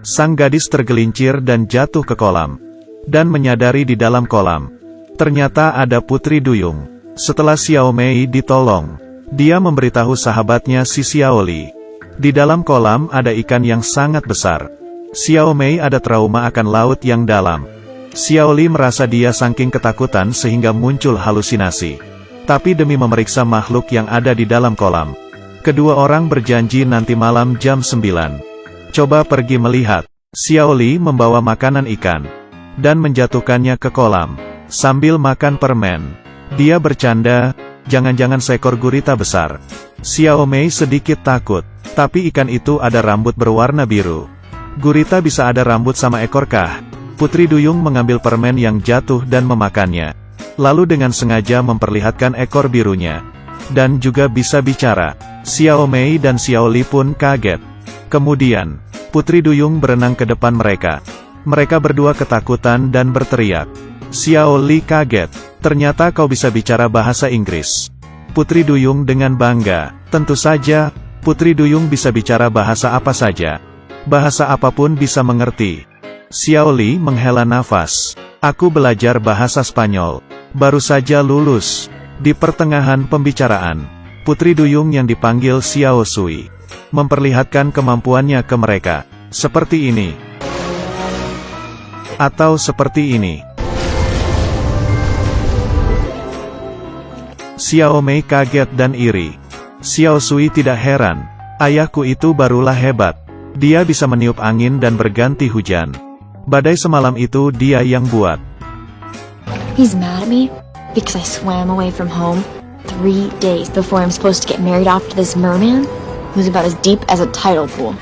Sang gadis tergelincir dan jatuh ke kolam. Dan menyadari di dalam kolam, ternyata ada Putri Duyung. Setelah Xiao Mei ditolong, dia memberitahu sahabatnya si Xiao Li. Di dalam kolam ada ikan yang sangat besar. Xiao Mei ada trauma akan laut yang dalam. Xiao Li merasa dia saking ketakutan sehingga muncul halusinasi. Tapi demi memeriksa makhluk yang ada di dalam kolam, kedua orang berjanji nanti malam jam 9. Coba pergi melihat. Xiao Li membawa makanan ikan dan menjatuhkannya ke kolam. Sambil makan permen, dia bercanda, jangan-jangan seekor gurita besar. Xiao Mei sedikit takut, tapi ikan itu ada rambut berwarna biru. Gurita bisa ada rambut sama ekor kah? Putri Duyung mengambil permen yang jatuh dan memakannya. Lalu dengan sengaja memperlihatkan ekor birunya. Dan juga bisa bicara. Xiao Mei dan Xiao Li pun kaget. Kemudian, Putri Duyung berenang ke depan mereka. Mereka berdua ketakutan dan berteriak. Xiao Li kaget. Ternyata kau bisa bicara bahasa Inggris. Putri Duyung dengan bangga. Tentu saja, Putri Duyung bisa bicara bahasa apa saja. Bahasa apapun bisa mengerti. Xiao Li menghela nafas. Aku belajar bahasa Spanyol. Baru saja lulus. Di pertengahan pembicaraan, Putri Duyung yang dipanggil Xiao Sui memperlihatkan kemampuannya ke mereka. Seperti ini. Atau seperti ini. Xiao Mei kaget dan iri. Xiao Sui tidak heran. Ayahku itu barulah hebat. Dia bisa meniup angin dan berganti hujan. Badai semalam itu dia yang buat. He's mad at me because I swam away from home 3 days before I'm supposed to get married off to this merman who's about as deep as a tidal pool.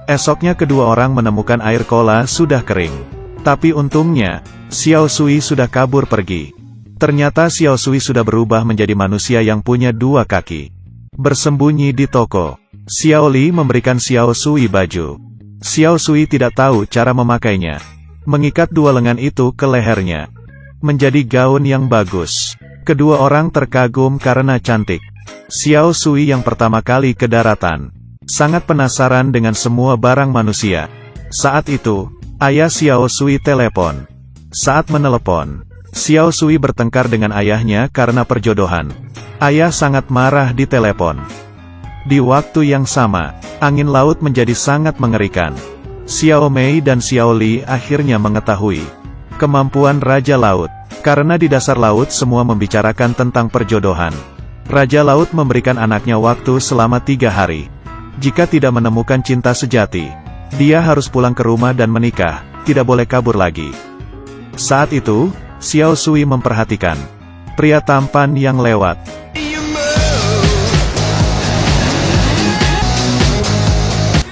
Esoknya kedua orang menemukan air kola sudah kering. Tapi untungnya, Xiao Sui sudah kabur pergi. Ternyata Xiao Sui sudah berubah menjadi manusia yang punya 2 kaki. Bersembunyi di toko, Xiao Li memberikan Xiao Sui baju. Xiao Sui tidak tahu cara memakainya. Mengikat 2 lengan itu ke lehernya. Menjadi gaun yang bagus. Kedua orang terkagum karena cantik. Xiao Sui yang pertama kali ke daratan, sangat penasaran dengan semua barang manusia. Saat itu, ayah Xiao Sui telepon. Saat menelepon, Xiao Sui bertengkar dengan ayahnya karena perjodohan. Ayah sangat marah di telepon. Di waktu yang sama, angin laut menjadi sangat mengerikan. Xiao Mei dan Xiao Li akhirnya mengetahui kemampuan Raja Laut. Karena di dasar laut semua membicarakan tentang perjodohan. Raja Laut memberikan anaknya waktu selama 3 hari. Jika tidak menemukan cinta sejati, dia harus pulang ke rumah dan menikah, tidak boleh kabur lagi. Saat itu, Xiao Sui memperhatikan pria tampan yang lewat.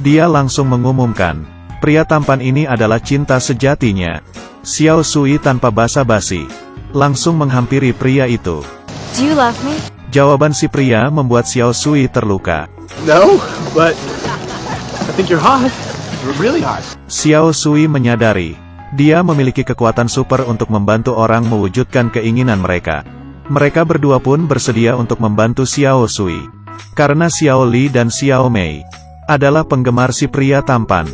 Dia langsung mengumumkan, pria tampan ini adalah cinta sejatinya. Xiao Sui tanpa basa-basi langsung menghampiri pria itu. Do you love me? Jawaban si pria membuat Xiao Sui terluka. No, but I think you're hot. You're really hot. Xiao Sui menyadari, dia memiliki kekuatan super untuk membantu orang mewujudkan keinginan mereka. Mereka berdua pun bersedia untuk membantu Xiao Sui. Karena Xiao Li dan Xiao Mei adalah penggemar si pria tampan.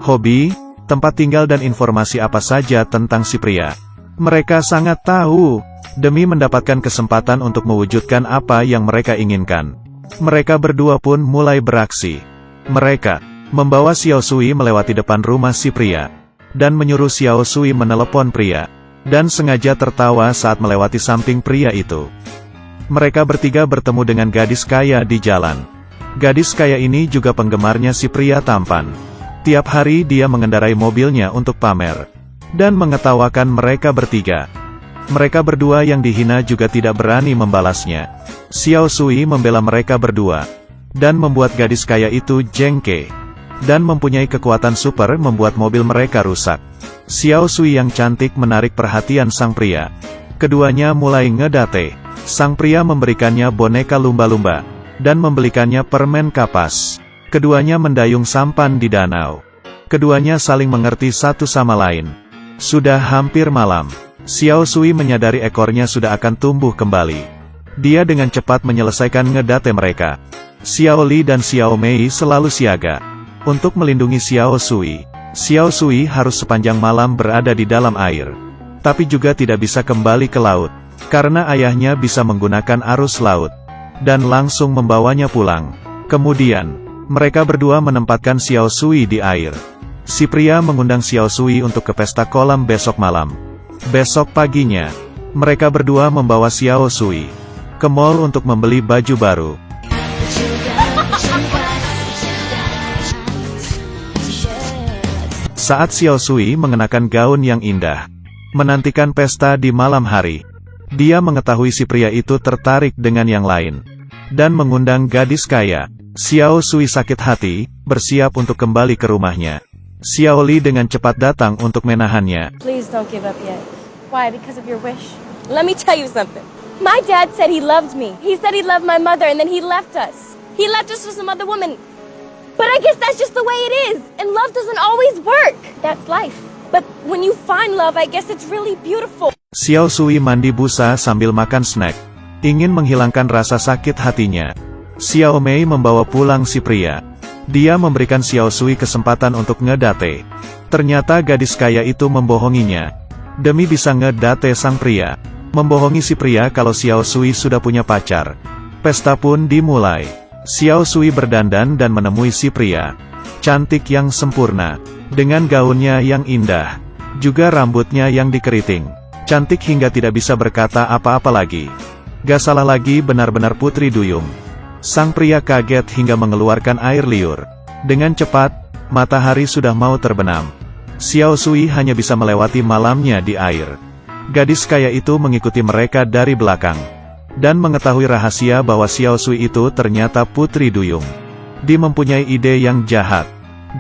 Hobi, tempat tinggal dan informasi apa saja tentang si pria. Mereka sangat tahu, demi mendapatkan kesempatan untuk mewujudkan apa yang mereka inginkan. Mereka berdua pun mulai beraksi. Mereka membawa Xiao Sui melewati depan rumah si pria, dan menyuruh Xiao Sui menelepon pria, dan sengaja tertawa saat melewati samping pria itu. Mereka bertiga bertemu dengan gadis kaya di jalan. Gadis kaya ini juga penggemarnya si pria tampan. Tiap hari dia mengendarai mobilnya untuk pamer. Dan mengetawakan mereka bertiga. Mereka berdua yang dihina juga tidak berani membalasnya. Xiao Sui membela mereka berdua. Dan membuat gadis kaya itu jengke. Dan mempunyai kekuatan super membuat mobil mereka rusak. Xiao Sui yang cantik menarik perhatian sang pria. Keduanya mulai ngedate. Sang pria memberikannya boneka lumba-lumba. Dan membelikannya permen kapas. Keduanya mendayung sampan di danau. Keduanya saling mengerti satu sama lain. Sudah hampir malam. Xiao Sui menyadari ekornya sudah akan tumbuh kembali. Dia dengan cepat menyelesaikan ngedate mereka. Xiao Li dan Xiao Mei selalu siaga. Untuk melindungi Xiao Sui harus sepanjang malam berada di dalam air. Tapi juga tidak bisa kembali ke laut, karena ayahnya bisa menggunakan arus laut, dan langsung membawanya pulang. Kemudian, mereka berdua menempatkan Xiao Sui di air. Si pria mengundang Xiao Sui untuk ke pesta kolam besok malam. Besok paginya, mereka berdua membawa Xiao Sui ke mall untuk membeli baju baru. Saat Xiao Sui mengenakan gaun yang indah, menantikan pesta di malam hari, dia mengetahui si pria itu tertarik dengan yang lain, dan mengundang gadis kaya. Xiao Sui sakit hati, bersiap untuk kembali ke rumahnya. Xiao Li dengan cepat datang untuk menahannya. Please don't give up yet. Why? Because of your wish? Let me tell you something. My dad said he loved me. He said he loved my mother, and then he left us. He left us for some other woman. But I guess that's just the way it is. And love doesn't always work. That's life. But when you find love, I guess it's really beautiful. Xiao Sui mandi busa sambil makan snack, ingin menghilangkan rasa sakit hatinya. Xiao Mei membawa pulang si pria. Dia memberikan Xiao Sui kesempatan untuk ngedate. Ternyata gadis kaya itu membohonginya. Demi bisa ngedate sang pria, membohongi si pria kalau Xiao Sui sudah punya pacar. Pesta pun dimulai. Xiao Sui berdandan dan menemui si pria. Cantik yang sempurna, dengan gaunnya yang indah, juga rambutnya yang dikeriting. Cantik hingga tidak bisa berkata apa-apa lagi. Gak salah lagi, benar-benar putri duyung. Sang pria kaget hingga mengeluarkan air liur. Dengan cepat, matahari sudah mau terbenam. Xiao Sui hanya bisa melewati malamnya di air. Gadis kaya itu mengikuti mereka dari belakang, dan mengetahui rahasia bahwa Xiao Sui itu ternyata putri duyung. Dia mempunyai ide yang jahat.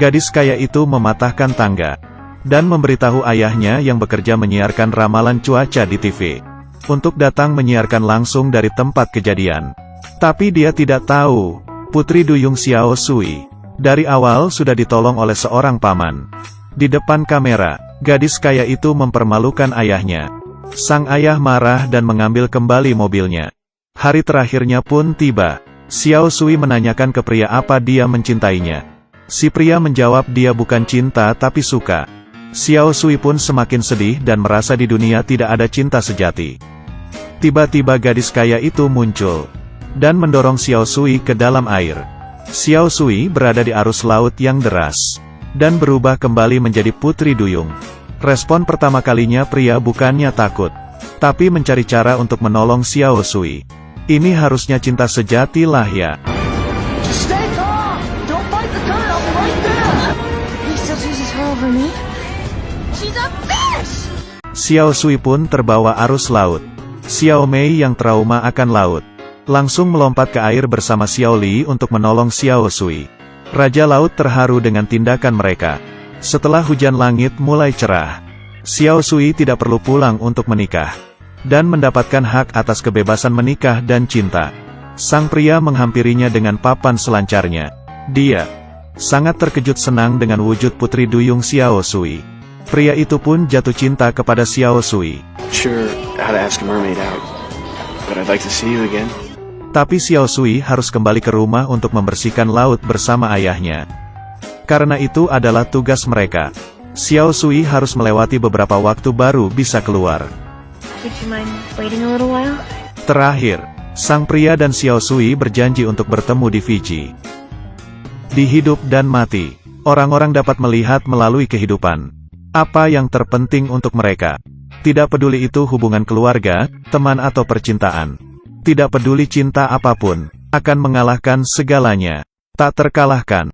Gadis kaya itu mematahkan tangga, dan memberitahu ayahnya yang bekerja menyiarkan ramalan cuaca di TV, untuk datang menyiarkan langsung dari tempat kejadian. Tapi dia tidak tahu, putri duyung Xiao Sui dari awal sudah ditolong oleh seorang paman. Di depan kamera, gadis kaya itu mempermalukan ayahnya. Sang ayah marah dan mengambil kembali mobilnya. Hari terakhirnya pun tiba. Xiao Sui menanyakan ke pria apa dia mencintainya. Si pria menjawab dia bukan cinta tapi suka. Xiao Sui pun semakin sedih dan merasa di dunia tidak ada cinta sejati. Tiba-tiba gadis kaya itu muncul, dan mendorong Xiao Sui ke dalam air. Xiao Sui berada di arus laut yang deras, dan berubah kembali menjadi putri duyung. Respon pertama kalinya pria bukannya takut, tapi mencari cara untuk menolong Xiao Sui. Ini harusnya cinta sejati lah ya. Just stay calm! Don't fight the current, I'll be right there! He still chooses her over me? She's a fish! Xiao Sui pun terbawa arus laut. Xiao Mei yang trauma akan laut, langsung melompat ke air bersama Xiao Li untuk menolong Xiao Sui. Raja Laut terharu dengan tindakan mereka. Setelah hujan langit mulai cerah, Xiao Sui tidak perlu pulang untuk menikah, dan mendapatkan hak atas kebebasan menikah dan cinta. Sang pria menghampirinya dengan papan selancarnya. Dia sangat terkejut senang dengan wujud putri duyung Xiao Sui. Pria itu pun jatuh cinta kepada Xiao Sui. Sure how to ask a mermaid out, but I'd like to see you again. Tapi Xiao Sui harus kembali ke rumah untuk membersihkan laut bersama ayahnya. Karena itu adalah tugas mereka. Xiao Sui harus melewati beberapa waktu baru bisa keluar. Would you mind waiting a little while? Terakhir, sang pria dan Xiao Sui berjanji untuk bertemu di Fiji. Di hidup dan mati, orang-orang dapat melihat melalui kehidupan apa yang terpenting untuk mereka. Tidak peduli itu hubungan keluarga, teman atau percintaan. Tidak peduli cinta apapun, akan mengalahkan segalanya. Tak terkalahkan.